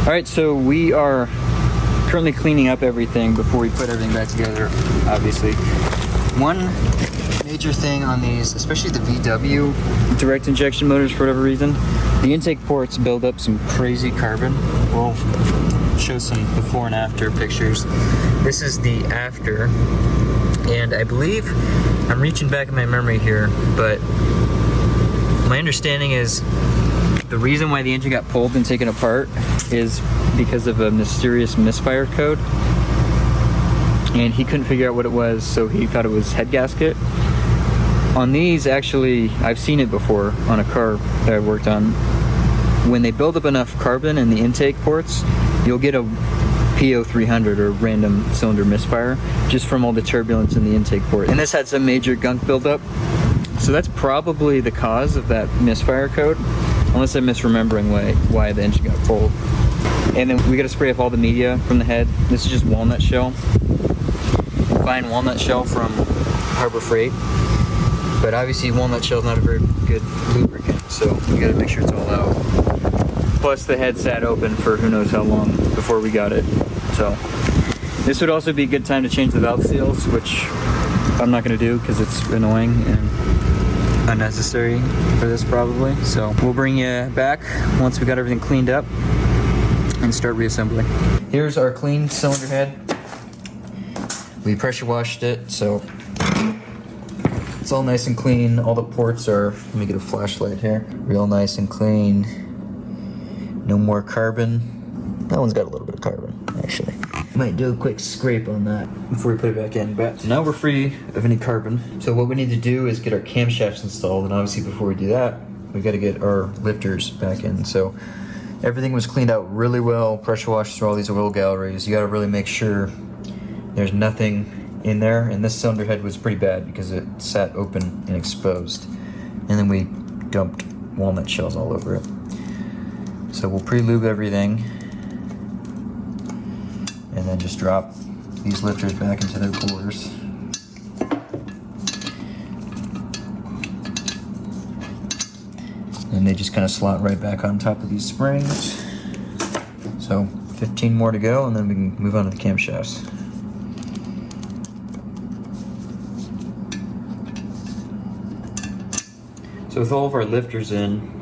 All right, so we are currently cleaning up everything before we put everything back together, obviously. One major thing on these, especially the VW direct injection motors for whatever reason, the intake ports build up some crazy carbon. We'll show some before and after pictures. This is the after, and I believe, I'm reaching back in my memory here, but my understanding is the reason why the engine got pulled and taken apart is because of a mysterious misfire code, and he couldn't figure out what it was, so he thought it was head gasket. On these, actually, I've seen it before on a car that I worked on. When they build up enough carbon in the intake ports, you'll get a PO300 or random cylinder misfire just from all the turbulence in the intake port. And this had some major gunk buildup, so that's probably the cause of that misfire code, unless I'm misremembering why the engine got pulled. And then we got to spray off all the media from the head. This is just walnut shell, fine walnut shell from Harbor Freight. But obviously walnut shell is not a very good lubricant, so we got to make sure it's all out. Plus the head sat open for who knows how long before we got it. So this would also be a good time to change the valve seals, which I'm not going to do because it's annoying and unnecessary for this probably. So we'll bring you back once we got everything cleaned up and start reassembling. Here's our clean cylinder head. We pressure washed it, so it's all nice and clean. All the ports are, let me get a flashlight here, real nice and clean. No more carbon. That one's got a little bit of carbon, actually. Might do a quick scrape on that before we put it back in. But now we're free of any carbon. So what we need to do is get our camshafts installed, and obviously before we do that, we got to get our lifters back in. So everything was cleaned out really well, pressure washed through all these oil galleries. You got to really make sure there's nothing in there, and this cylinder head was pretty bad because it sat open and exposed. And then we dumped walnut shells all over it. So we'll pre-lube everything and then just drop these lifters back into their coolers. And they just kind of slot right back on top of these springs. So 15 more to go, and then we can move on to the camshafts. So with all of our lifters in,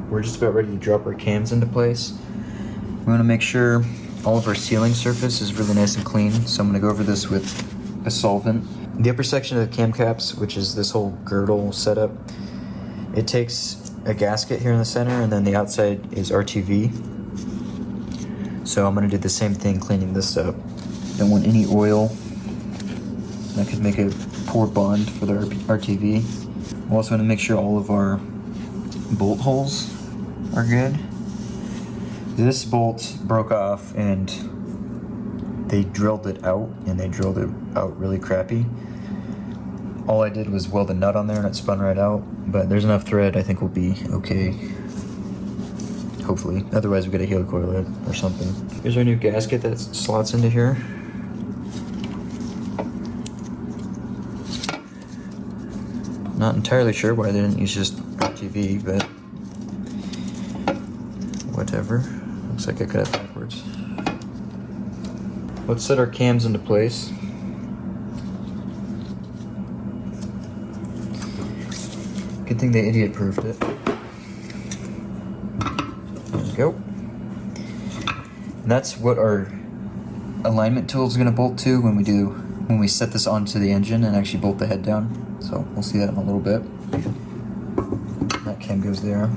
we're just about ready to drop our cams into place. We want to make sure all of our sealing surface is really nice and clean, so I'm going to go over this with a solvent. The upper section of the cam caps, which is this whole girdle setup, it takes a gasket here in the center, and then the outside is RTV. So I'm going to do the same thing cleaning this up. Don't want any oil. That could make a poor bond for the RTV. We also want to make sure all of our bolt holes are good. This bolt broke off and they drilled it out, and they drilled it out really crappy. All I did was weld a nut on there and it spun right out, but there's enough thread, I think we'll be okay. Hopefully. Otherwise we get a helicoil it or something. Here's our new gasket that slots into here. Not entirely sure why they didn't use just RTV, but whatever. Looks like I cut it backwards. Let's set our cams into place. Good thing they idiot-proofed it. There we go. And that's what our alignment tool is going to bolt to when we set this onto the engine and actually bolt the head down. So we'll see that in a little bit. That cam goes there.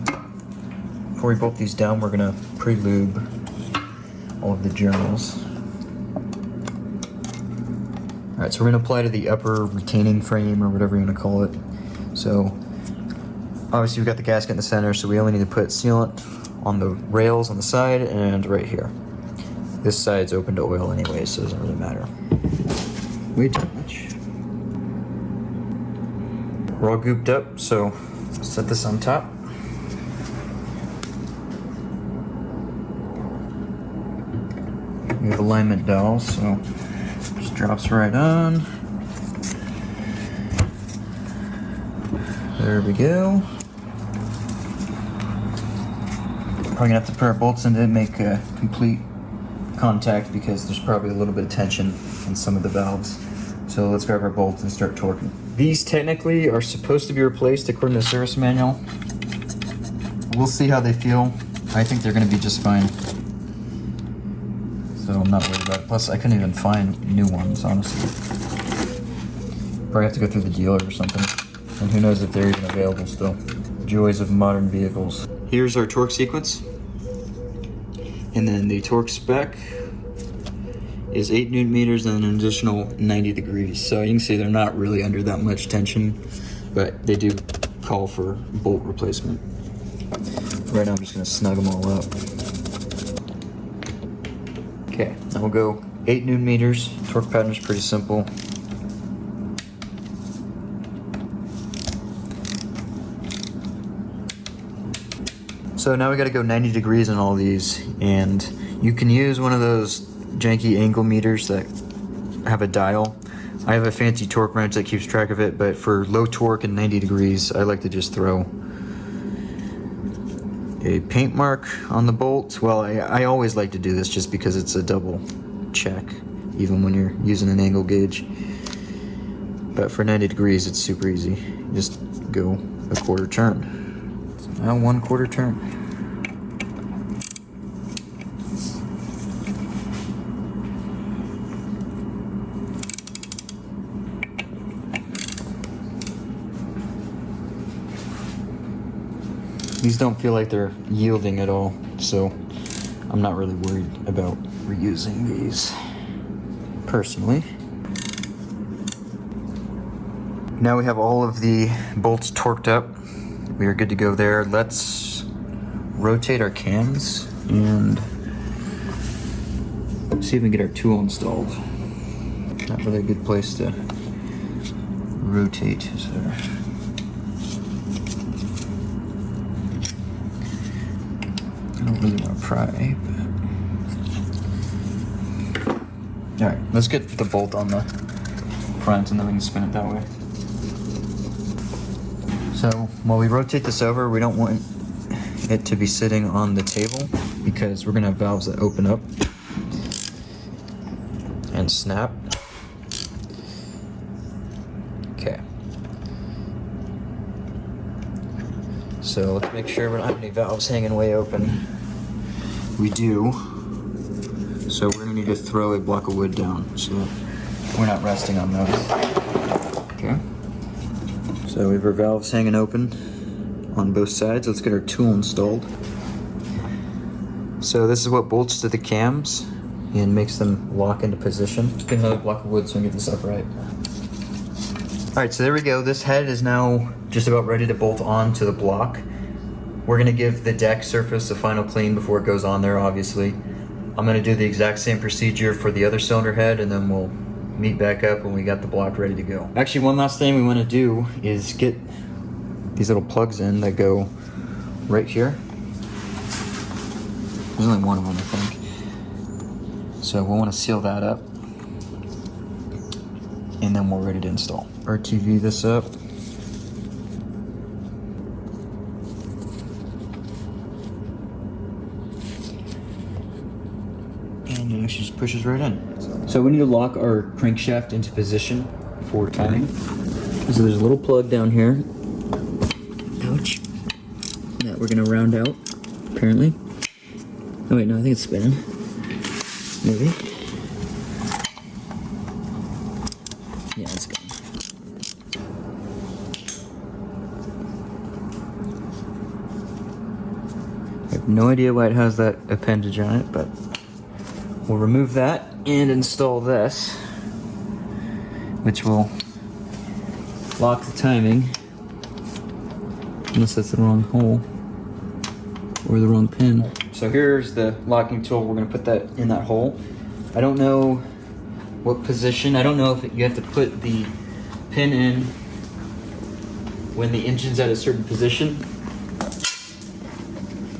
Before we bolt these down, we're going to pre-lube all of the journals. Alright, so we're going to apply to the upper retaining frame, or whatever you want to call it. So obviously we've got the gasket in the center, so we only need to put sealant on the rails on the side and right here. This side's open to oil anyway, so it doesn't really matter. Way too much. We're all gooped up, so set this on top. We have alignment dowels, so just drops right on. There we go. Probably gonna have to put our bolts in to make complete contact because there's probably a little bit of tension in some of the valves. So let's grab our bolts and start torquing. These technically are supposed to be replaced according to the service manual. We'll see how they feel. I think they're gonna be just fine. So I'm not worried about it. Plus, I couldn't even find new ones, honestly. Probably have to go through the dealer or something. And who knows if they're even available still. Joys of modern vehicles. Here's our torque sequence. And then the torque spec is 8 Newton meters and an additional 90 degrees. So you can see they're not really under that much tension, but they do call for bolt replacement. Right now I'm just gonna snug them all up. Okay, now we'll go 8 Newton meters. Torque pattern is pretty simple. So now we gotta go 90 degrees on all these, and you can use one of those janky angle meters that have a dial. I have a fancy torque wrench that keeps track of it, but for low torque and 90 degrees, I like to just throw a paint mark on the bolt. Well, I always like to do this just because it's a double check, even when you're using an angle gauge. But for 90 degrees, it's super easy. You just go a quarter turn. So now 1/4 turn. These don't feel like they're yielding at all, so I'm not really worried about reusing these, personally. Now we have all of the bolts torqued up. We are good to go there. Let's rotate our cams and see if we can get our tool installed. Not really a good place to rotate, is there? I don't really want to pry, but... Alright, let's get the bolt on the front and then we can spin it that way. So, while we rotate this over, we don't want it to be sitting on the table because we're going to have valves that open up and snap. Okay. So let's make sure we don't have any valves hanging way open. We do. So we're gonna need to throw a block of wood down so we're not resting on those. Okay. So we have our valves hanging open on both sides. Let's get our tool installed. So this is what bolts to the cams and makes them lock into position. Just get another block of wood so we can get this upright. Alright, so there we go. This head is now just about ready to bolt on to the block. We're gonna give the deck surface a final clean before it goes on there, obviously. I'm gonna do the exact same procedure for the other cylinder head and then we'll meet back up when we got the block ready to go. Actually, one last thing we wanna do is get these little plugs in that go right here. There's only one of them, I think. So we'll wanna seal that up and then we're ready to install. RTV this up. And it actually just pushes right in. So we need to lock our crankshaft into position for timing. So there's a little plug down here. Ouch. That we're gonna round out, apparently. Oh wait, no, I think it's spinning. Maybe. Yeah, it's good. I have no idea why it has that appendage on it, but we'll remove that and install this, which will lock the timing, unless that's the wrong hole or the wrong pin. So here's the locking tool. We're gonna put that in that hole. I don't know what position. I don't know if you have to put the pin in when the engine's at a certain position.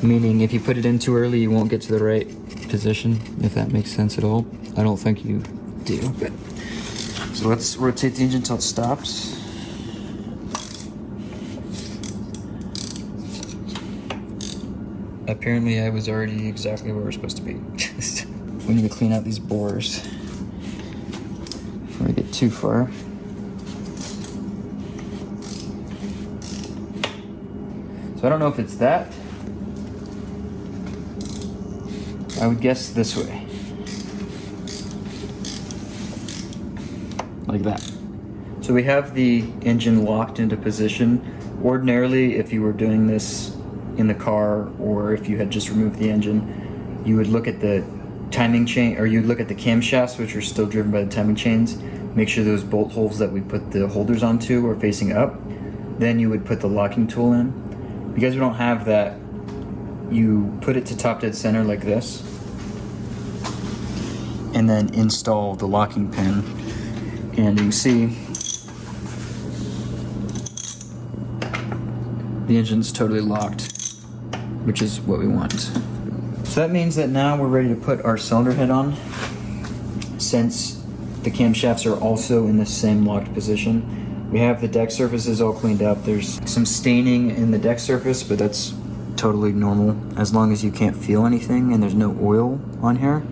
Meaning if you put it in too early, you won't get to the right position, if that makes sense at all. I don't think you do, but... So let's rotate the engine until it stops. Apparently I was already exactly where we're supposed to be. We need to clean out these bores before we get too far. So I don't know if it's that. I would guess this way. Like that. So we have the engine locked into position. Ordinarily, if you were doing this in the car or if you had just removed the engine, you would look at the timing chain, or you'd look at the camshafts, which are still driven by the timing chains, make sure those bolt holes that we put the holders onto are facing up. Then you would put the locking tool in. Because we don't have that, you put it to top dead center like this, and then install the locking pin. And you can see the engine's totally locked, which is what we want. So that means that now we're ready to put our cylinder head on. Since the camshafts are also in the same locked position, we have the deck surfaces all cleaned up. There's some staining in the deck surface, but that's totally normal. As long as you can't feel anything and there's no oil on here,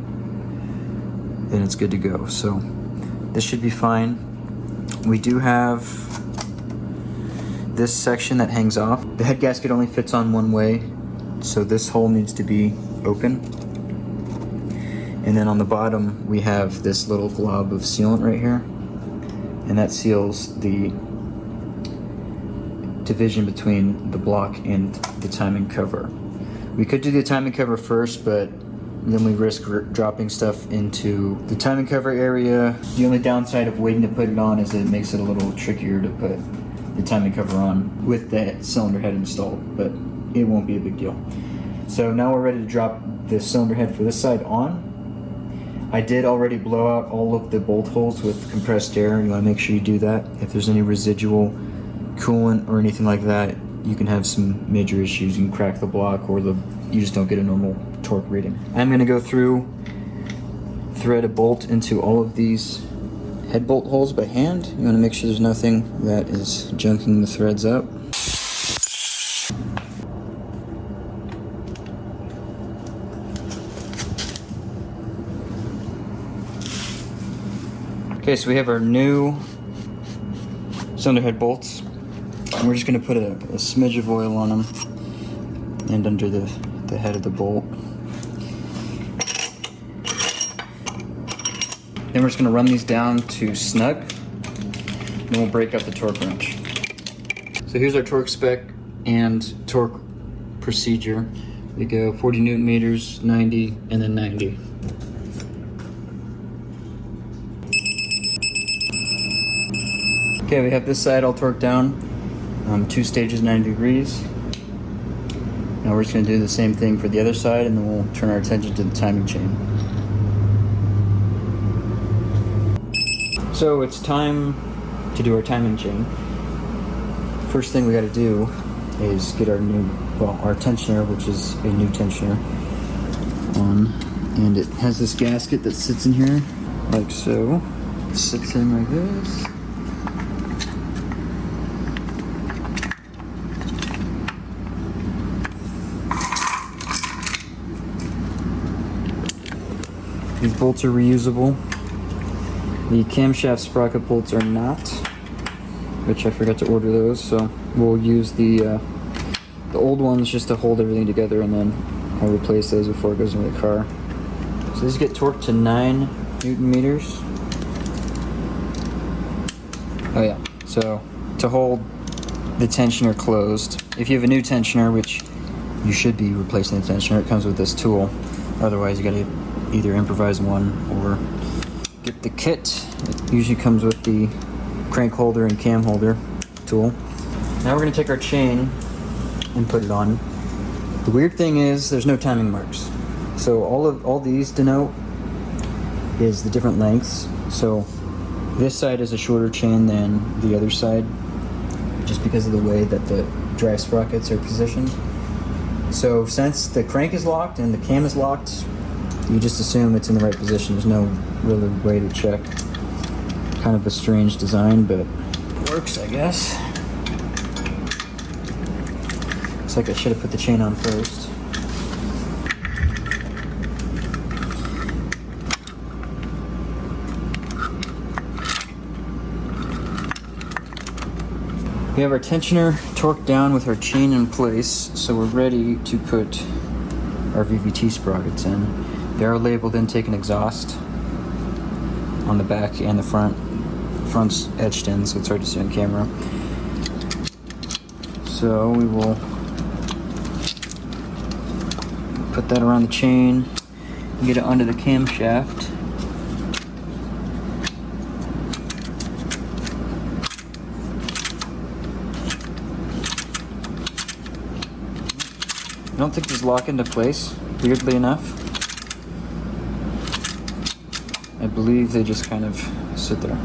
then it's good to go. So this should be fine. We do have this section that hangs off. The head gasket only fits on one way, so this hole needs to be open. And then on the bottom, we have this little glob of sealant right here, and that seals the division between the block and the timing cover. We could do the timing cover first, but then we risk dropping stuff into the timing cover area. The only downside of waiting to put it on is it makes it a little trickier to put the timing cover on with the cylinder head installed, but it won't be a big deal. So now we're ready to drop the cylinder head for this side on. I did already blow out all of the bolt holes with compressed air. You want to make sure you do that. If there's any residual coolant or anything like that, you can have some major issues. You can crack the block, or you just don't get a normal torque reading. I'm going to go through, thread a bolt into all of these head bolt holes by hand. You want to make sure there's nothing that is junking the threads up. Okay, so we have our new cylinder head bolts. And we're just going to put a smidge of oil on them and under the head of the bolt. Then we're just going to run these down to snug, and we'll break up the torque wrench. So here's our torque spec and torque procedure. We go 40 Newton meters, 90, and then 90. Okay, we have this side all torqued down, 2 stages, 90 degrees. Now we're just going to do the same thing for the other side, and then we'll turn our attention to the timing chain. So it's time to do our timing chain. First thing we got to do is get our our tensioner, which is a new tensioner, on. And it has this gasket that sits in here, like so. It sits in like this. These bolts are reusable. The camshaft sprocket bolts are not, which I forgot to order those, so we'll use the old ones just to hold everything together, and then I'll replace those before it goes into the car. So these get torqued to 9 Newton meters. Oh yeah, so to hold the tensioner closed, if you have a new tensioner, which you should be replacing the tensioner, it comes with this tool. Otherwise you gotta either improvise one or get the kit. It usually comes with the crank holder and cam holder tool. Now we're going to take our chain and put it on. The weird thing is there's no timing marks. So all these denote is the different lengths. So this side is a shorter chain than the other side, just because of the way that the drive sprockets are positioned. So since the crank is locked and the cam is locked, you just assume it's in the right position. There's no really way to check. Kind of a strange design, but it works, I guess. Looks like I should have put the chain on first. We have our tensioner torqued down with our chain in place, so we're ready to put our VVT sprockets in. They are labeled intake and exhaust on the back and the front. Front's etched in, so it's hard to see on camera. So we will put that around the chain and get it onto the camshaft. I don't think these lock into place, weirdly enough. I believe they just kind of sit there.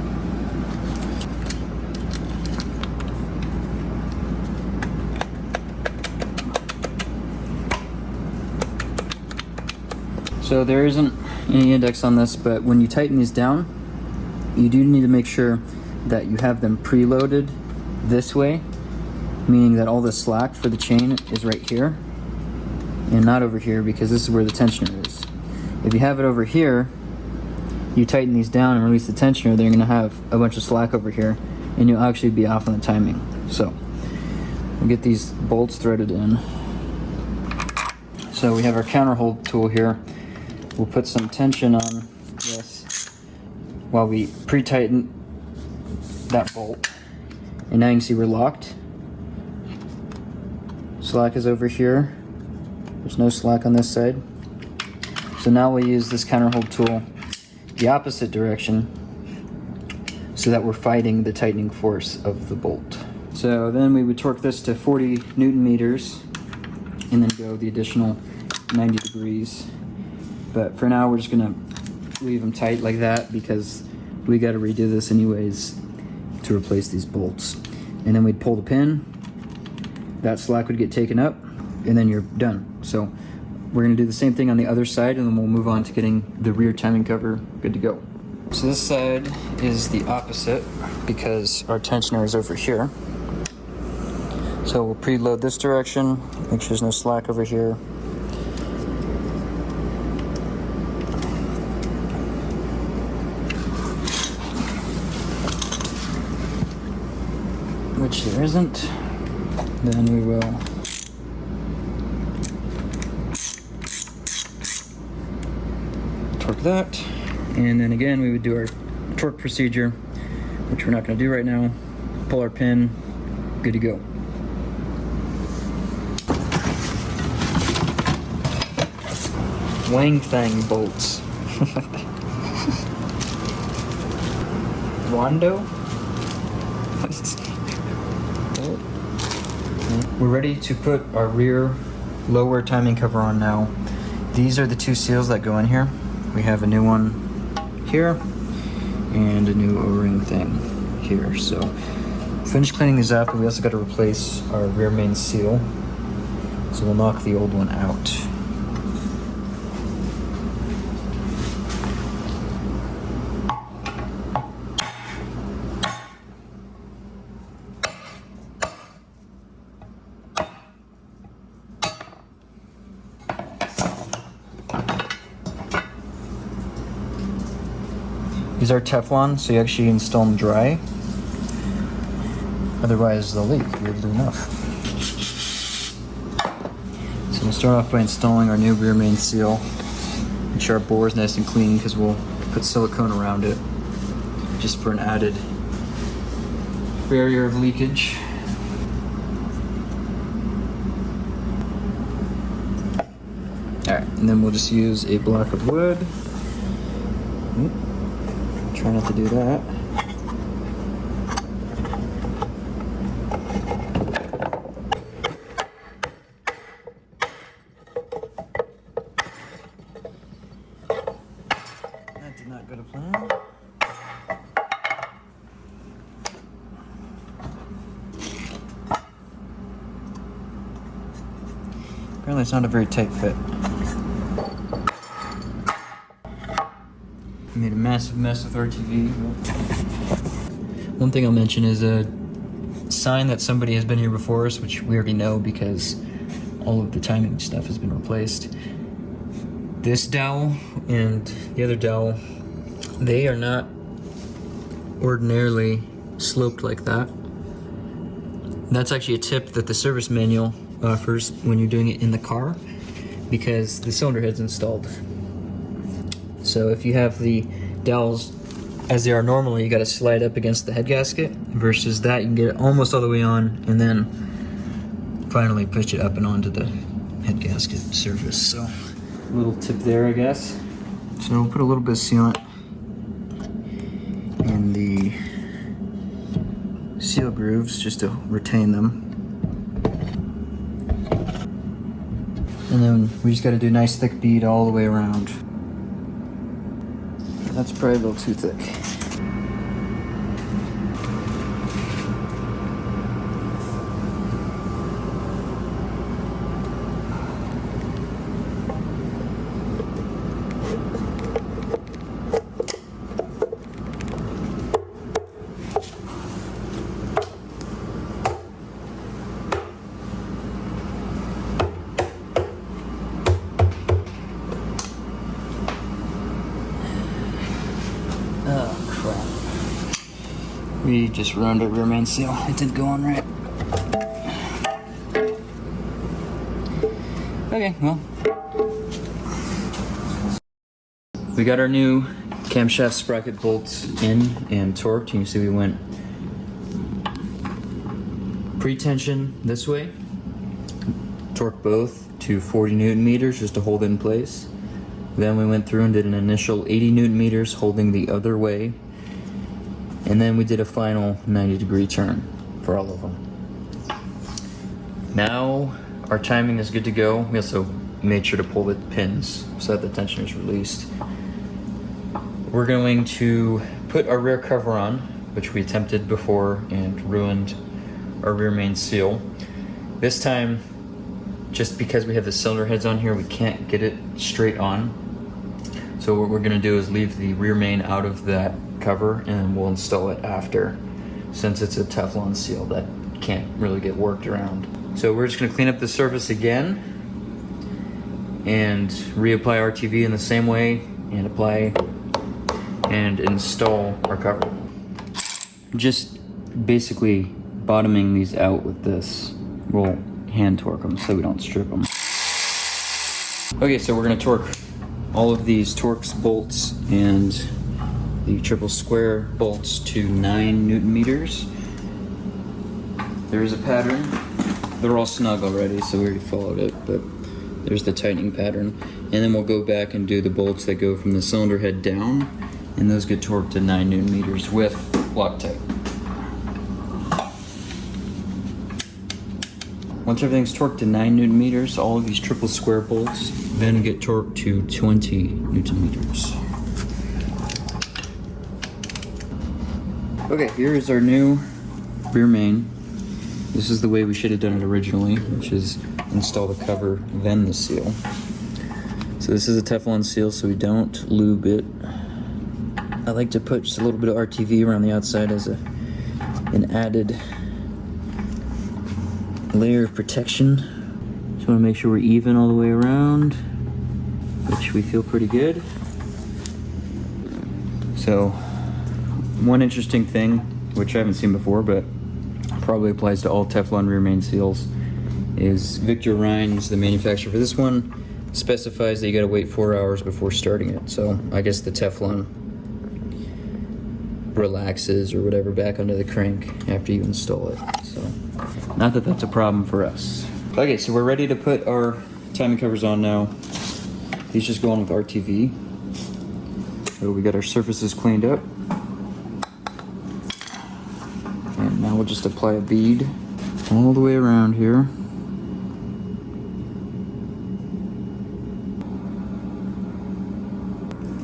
So there isn't any index on this, but when you tighten these down, you do need to make sure that you have them preloaded this way, meaning that all the slack for the chain is right here and not over here, because this is where the tensioner is. If you have it over here, you tighten these down and release the tensioner, then you're going to have a bunch of slack over here and you'll actually be off on the timing. So we'll get these bolts threaded in. So we have our counterhold tool here. We'll put some tension on this while we pre-tighten that bolt. And now you can see we're locked. Slack is over here. There's no slack on this side. So now we'll use this counterhold tool the opposite direction so that we're fighting the tightening force of the bolt. So then we would torque this to 40 Newton meters and then go the additional 90 degrees. But for now, we're just gonna leave them tight like that because we gotta redo this anyways to replace these bolts. And then we'd pull the pin, that slack would get taken up, and then you're done. So we're gonna do the same thing on the other side, and then we'll move on to getting the rear timing cover good to go. So this side is the opposite because our tensioner is over here. So we'll preload this direction, make sure there's no slack over here. Which there isn't. Then we will torque that, and then again we would do our torque procedure, which we're not going to do right now. Pull our pin, good to go. Wang Thang bolts. Rondo? We're ready to put our rear lower timing cover on now. These are the two seals that go in here. We have a new one here and a new O-ring thing here. So finish cleaning these up, and we also got to replace our rear main seal. So we'll knock the old one out. These are Teflon, so you actually install them dry. Otherwise they'll leak, weirdly enough. So we'll start off by installing our new rear main seal. Make sure our bore is nice and clean because we'll put silicone around it just for an added barrier of leakage. Alright, and then we'll just use a block of wood. Try not to do that. That did not go to plan. Apparently it's not a very tight fit. Made a massive mess with RTV. One thing I'll mention is a sign that somebody has been here before us, which we already know because all of the timing stuff has been replaced. This dowel and the other dowel, they are not ordinarily sloped like that. That's actually a tip that the service manual offers when you're doing it in the car, because the cylinder head's installed. So if you have the dowels as they are normally, you got to slide up against the head gasket. Versus that, you can get it almost all the way on and then finally push it up and onto the head gasket surface. So a little tip there, I guess. So we'll put a little bit of sealant in the seal grooves just to retain them. And then we just got to do a nice thick bead all the way around. That's probably a little too thick. We just ruined our rear main seal. It didn't go on right. Okay, well. We got our new camshaft sprocket bolts in and torqued. You can see we went pre-tension this way. Torqued both to 40 Newton meters just to hold it in place. Then we went through and did an initial 80 Newton meters holding the other way. And then we did a final 90-degree turn for all of them. Now our timing is good to go. We also made sure to pull the pins so that the tension is released. We're going to put our rear cover on, which we attempted before and ruined our rear main seal. This time, just because we have the cylinder heads on here, we can't get it straight on. So what we're gonna do is leave the rear main out of that cover and we'll install it after, since it's a Teflon seal that can't really get worked around. So we're just gonna clean up the surface again and reapply RTV in the same way and apply and install our cover. Just basically bottoming these out with this. We'll hand torque them so we don't strip them. Okay, so we're gonna torque all of these Torx bolts and the triple square bolts to 9 Newton meters. There is a pattern. They're all snug already, so we already followed it, but there's the tightening pattern. And then we'll go back and do the bolts that go from the cylinder head down, and those get torqued to 9 Newton meters with Loctite. Once everything's torqued to 9 Newton meters, all of these triple square bolts then get torqued to 20 Newton meters. Okay, here is our new rear main. This is the way we should have done it originally, which is install the cover, then the seal. So this is a Teflon seal, so we don't lube it. I like to put just a little bit of RTV around the outside as an added layer of protection. Just want to make sure we're even all the way around, which we feel pretty good. So one interesting thing, which I haven't seen before, but probably applies to all Teflon rear main seals, is Victor Rhines, the manufacturer for this one, specifies that you gotta wait 4 hours before starting it. So I guess the Teflon relaxes or whatever back onto the crank after you install it. So not that that's a problem for us. Okay, so we're ready to put our timing covers on now. These just go on with RTV. So we got our surfaces cleaned up. And now we'll just apply a bead all the way around here.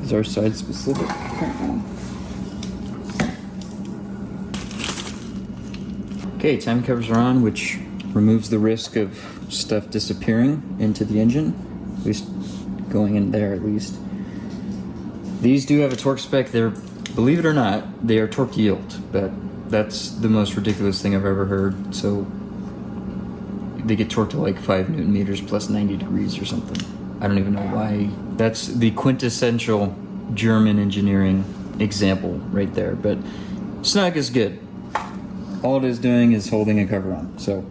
These are side specific. Okay, time covers are on, which removes the risk of stuff disappearing into the engine, at least going in there at least. These do have a torque spec. They're, believe it or not, they are torque yield, but that's the most ridiculous thing I've ever heard. So they get torqued to like 5 Newton meters plus 90 degrees or something. I don't even know why. That's the quintessential German engineering example right there, but snug is good. all it is doing is holding a cover on. So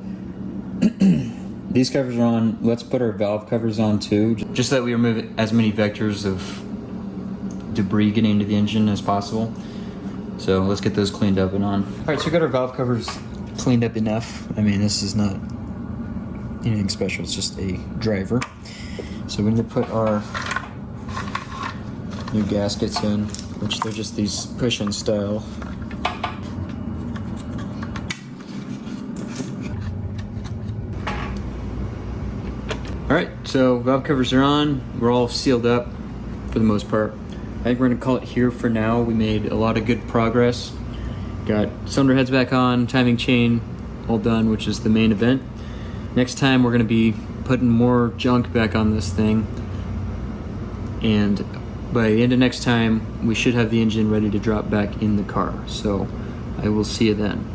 these covers are on. Let's put our valve covers on too, just so that we remove as many vectors of debris getting into the engine as possible. So let's get those cleaned up and on. All right, so we got our valve covers cleaned up enough. I mean, this is not anything special, it's just a driver. So we need to put our new gaskets in, which they're just these push-in style. All right, so valve covers are on. We're all sealed up for the most part. I think we're gonna call it here for now. We made a lot of good progress. Got cylinder heads back on, timing chain all done, which is the main event. Next time we're gonna be putting more junk back on this thing. And by the end of next time, we should have the engine ready to drop back in the car. So I will see you then.